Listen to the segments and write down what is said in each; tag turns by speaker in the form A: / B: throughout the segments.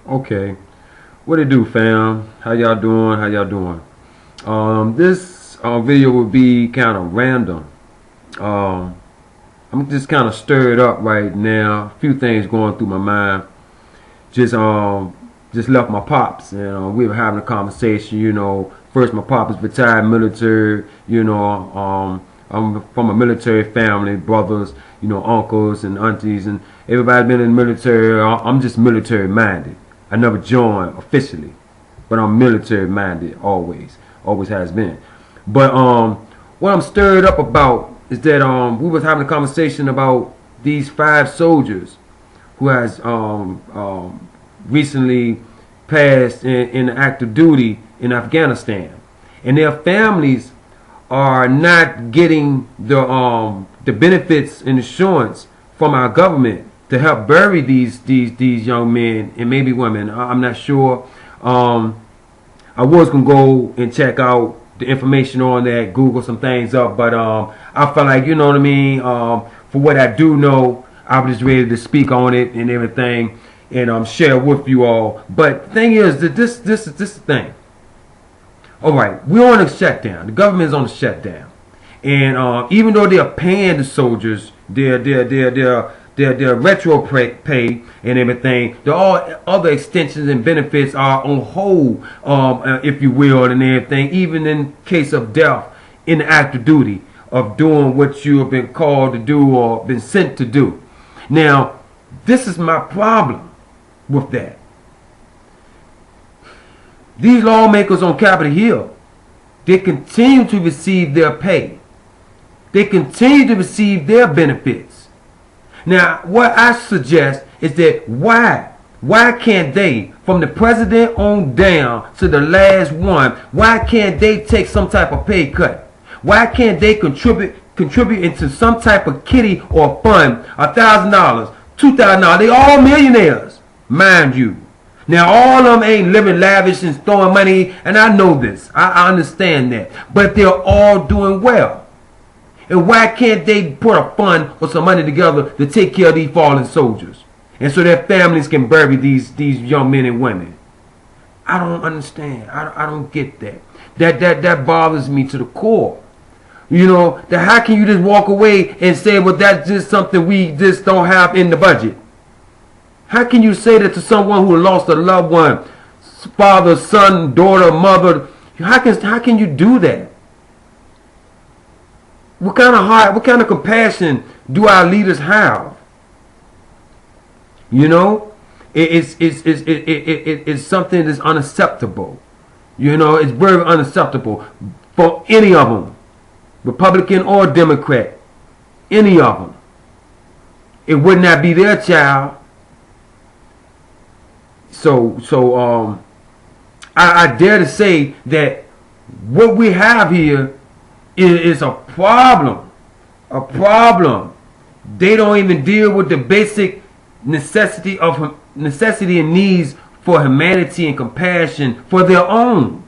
A: Okay. What it do, fam? How y'all doing? How y'all doing? This video will be kind of random. Um, I'm just kind of stirred up right now. A few things going through my mind. Just just left my pops, and we were having a conversation. First my pops is retired military. I'm from a military family, brothers, uncles and aunties, and everybody's been in the military. I'm just military minded. I never joined officially, but I'm military minded always, always has been. But what I'm stirred up about is that we was having a conversation about these 5 soldiers who has recently passed in active duty in Afghanistan, and their families are not getting the benefits and insurance from our government to help bury these young men and maybe women. I'm not sure. I was gonna go and check out the information on that, Google some things up, but I felt like, you know what I mean. For what I do know, I was just ready to speak on it and everything, and share with you all. But the thing is that this is the thing. All right, we're on a shutdown. The government is on a shutdown, and even though they're paying the soldiers their retro pay and everything, the all other extensions and benefits are on hold, if you will, and everything. Even in case of death in the active duty of doing what you have been called to do or been sent to do. Now, this is my problem with that. These lawmakers on Capitol Hill, they continue to receive their pay. They continue to receive their benefits. Now, what I suggest is that why can't they, from the president on down to the last one, why can't they take some type of pay cut? Why can't they contribute into some type of kitty or fund, $1,000, $2,000? They all millionaires, mind you. Now, all of them ain't living lavish and throwing money, and I know this. I understand that. But they're all doing well. And why can't they put a fund or some money together to take care of these fallen soldiers? And so their families can bury these young men and women. I don't understand. I don't get that. That bothers me to the core. That how can you just walk away and say, well, that's just something we just don't have in the budget? How can you say that to someone who lost a loved one, father, son, daughter, mother? How can you do that? What kind of heart, what kind of compassion do our leaders have? It's something that's unacceptable. It's very unacceptable for any of them, Republican or Democrat, any of them. It would not be their child. So I dare to say that what we have here is a problem. A problem. They don't even deal with the basic necessity and needs for humanity and compassion for their own.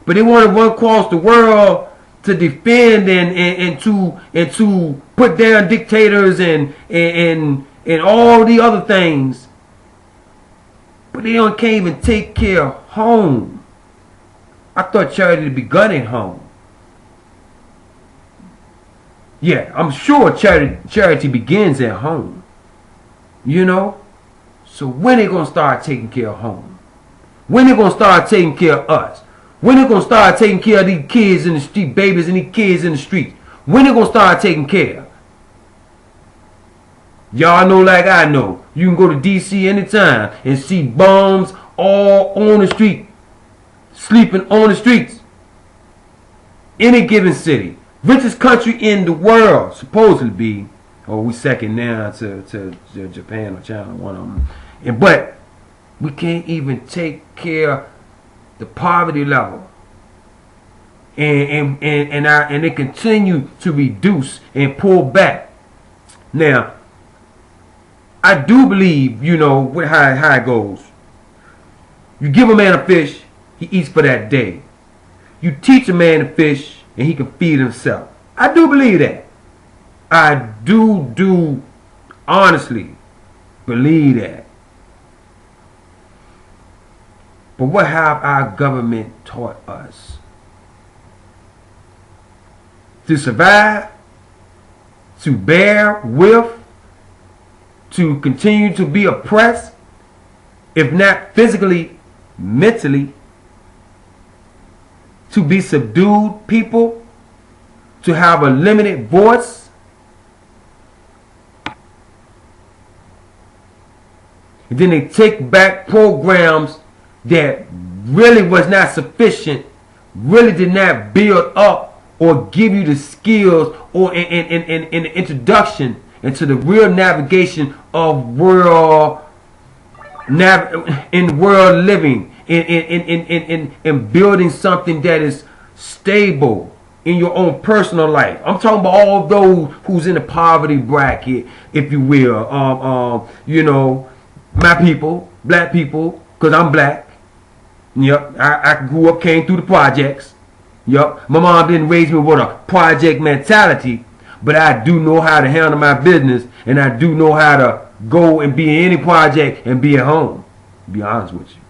A: But they want to run across the world to defend and to put down dictators and all the other things. But they can't even take care of home. I thought charity begun at home. Yeah, I'm sure charity begins at home. So when they gonna start taking care of home? When they gonna start taking care of us? When they gonna start taking care of these kids in the street, babies and these kids in the street? When they gonna start taking care? Y'all know like I know. You can go to D.C. anytime and see bums all on the street, sleeping on the streets. Any given city. Richest country in the world, supposedly be. Or we second now to Japan or China, one of them. But we can't even take care of the poverty level. And they continue to reduce and pull back. Now, I do believe, how it goes. You give a man a fish, he eats for that day. You teach a man to fish, and he can feed himself. I do believe that. I do honestly believe that. But what have our government taught us? To survive, to bear with, to continue to be oppressed, if not physically, mentally, to be subdued people, to have a limited voice. And then they take back programs that really was not sufficient, really did not build up or give you the skills or in the introduction into the real navigation of world living, in building something that is stable in your own personal life. I'm talking about all those who's in the poverty bracket, if you will. You know, my people, black people, because I'm black. Yep, I grew up, came through the projects. Yep, my mom didn't raise me with a project mentality, but I do know how to handle my business, and I do know how to go and be in any project and be at home, to be honest with you.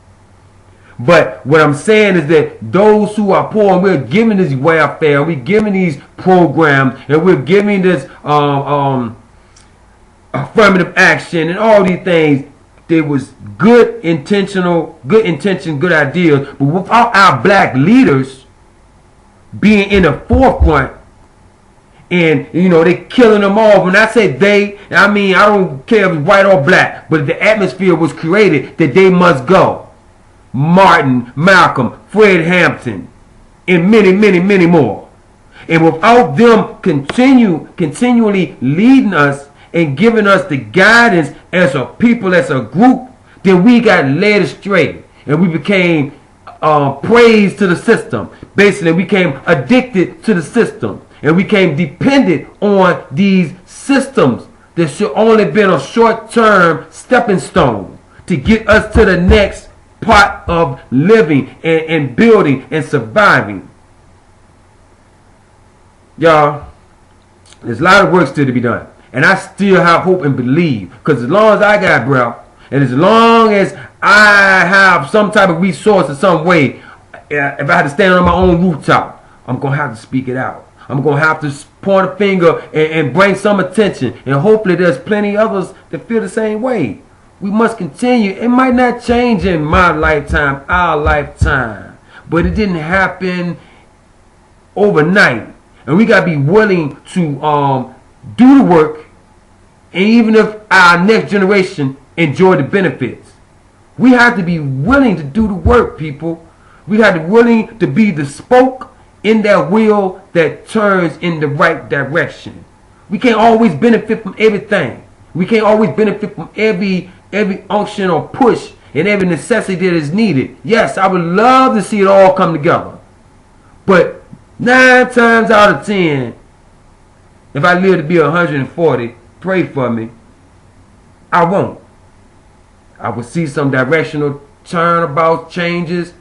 A: But what I'm saying is that those who are poor, and we're giving this welfare, we're giving these programs, and we're giving this affirmative action and all these things, there was good intention, good ideas, but without our black leaders being in the forefront, and you know, they killing them off. When I say they, I mean I don't care if it's white or black, but the atmosphere was created that they must go. Martin, Malcolm, Fred Hampton, and many, many, many more. And without them continually leading us and giving us the guidance as a people, as a group, then we got led astray and we became praised to the system. Basically, we became addicted to the system, and we became dependent on these systems that should only been a short-term stepping stone to get us to the next part of living and building and surviving. Y'all, there's a lot of work still to be done. And I still have hope and believe. Because as long as I got breath, and as long as I have some type of resource in some way, if I had to stand on my own rooftop, I'm going to have to speak it out. I'm going to have to point a finger and bring some attention. And hopefully there's plenty of others that feel the same way. We must continue. It might not change in my lifetime, our lifetime. But it didn't happen overnight. And we got to be willing to do the work. And even if our next generation enjoy the benefits, we have to be willing to do the work, people. We have to be willing to be the spoke in that wheel that turns in the right direction. We can't always benefit from everything. We can't always benefit from every unction or push and every necessity that is needed. Yes, I would love to see it all come together. But 9 times out of 10, if I live to be 140, pray for me, I won't. I will see some directional turnabout changes,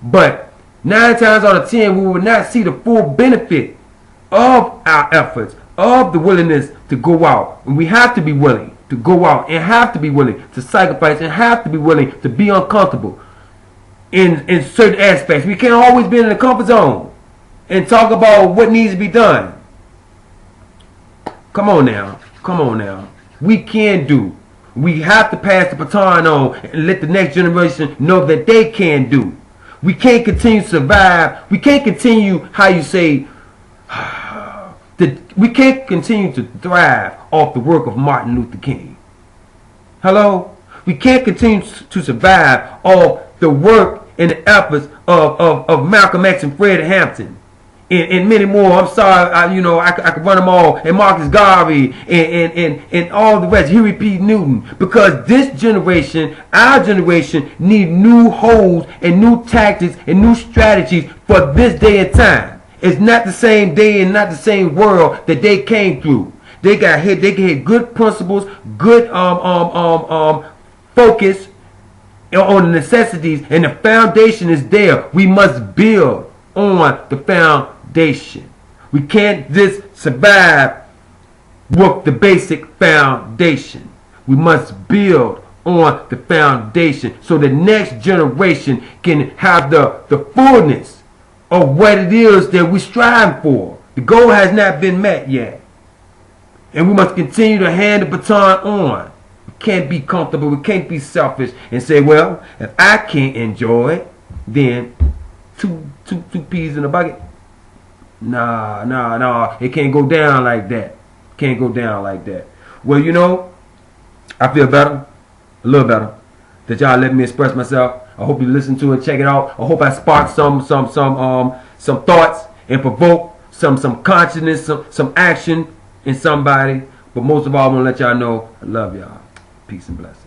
A: but 9 times out of 10, we will not see the full benefit of our efforts, of the willingness to go out. And we have to be willing to go out, and have to be willing to sacrifice, and have to be willing to be uncomfortable in certain aspects. We can't always be in the comfort zone and talk about what needs to be done. Come on now. Come on now. We can do. We have to pass the baton on and let the next generation know that they can do. We can't continue to survive. We can't continue, how you say, we can't continue to thrive off the work of Martin Luther King. Hello? We can't continue to survive off the work and the efforts of Malcolm X and Fred Hampton. And many more. I'm sorry, I could run them all. And Marcus Garvey and all the rest. Huey P. Newton. Because this generation, our generation, need new holds and new tactics and new strategies for this day and time. It's not the same day and not the same world that they came through. They got hit. They had good principles, good focus on the necessities, and the foundation is there. We must build on the foundation. We can't just survive with the basic foundation. We must build on the foundation so the next generation can have the fullness of what it is that we strive for. The goal has not been met yet. And we must continue to hand the baton on. We can't be comfortable. We can't be selfish and say, well, if I can't enjoy it, then two peas in a bucket. Nah. It can't go down like that. Can't go down like that. Well, you know, I feel better. A little better. That y'all let me express myself. I hope you listen to it, check it out. I hope I sparked some thoughts and provoke some consciousness, some action in somebody. But most of all, I want to let y'all know I love y'all. Peace and blessings.